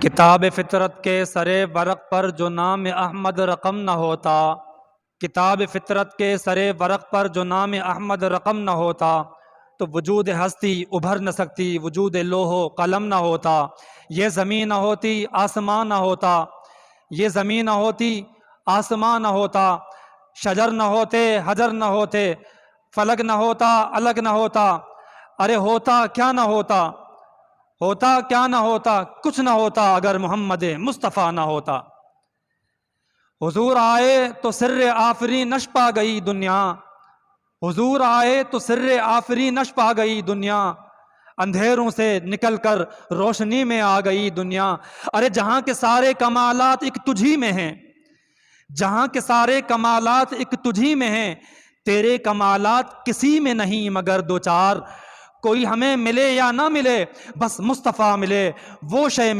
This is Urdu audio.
کتاب فطرت کے سرے ورق پر جو نام احمد رقم نہ ہوتا، کتاب فطرت کے سرے ورق پر جو نام احمد رقم نہ ہوتا تو وجود ہستی ابھر نہ سکتی، وجود لوح و قلم نہ ہوتا، یہ زمین نہ ہوتی آسمان نہ ہوتا، یہ زمین نہ ہوتی آسمان نہ ہوتا، شجر نہ ہوتے حجر نہ ہوتے، فلک نہ ہوتا الگ نہ ہوتا، ارے ہوتا کیا نہ ہوتا، ہوتا کیا نہ ہوتا، کچھ نہ ہوتا اگر محمد مصطفیٰ نہ ہوتا۔ حضور آئے تو سر آفری نش پا گئی دنیا، حضور آئے تو سر آفری نش پا گئی دنیا، اندھیروں سے نکل کر روشنی میں آ گئی دنیا۔ ارے جہاں کے سارے کمالات ایک تجھی میں ہیں، جہاں کے سارے کمالات ایک تجھی میں ہیں، تیرے کمالات کسی میں نہیں مگر دو چار، کوئی ہمیں ملے یا نہ ملے بس مصطفیٰ ملے وہ شے ملے۔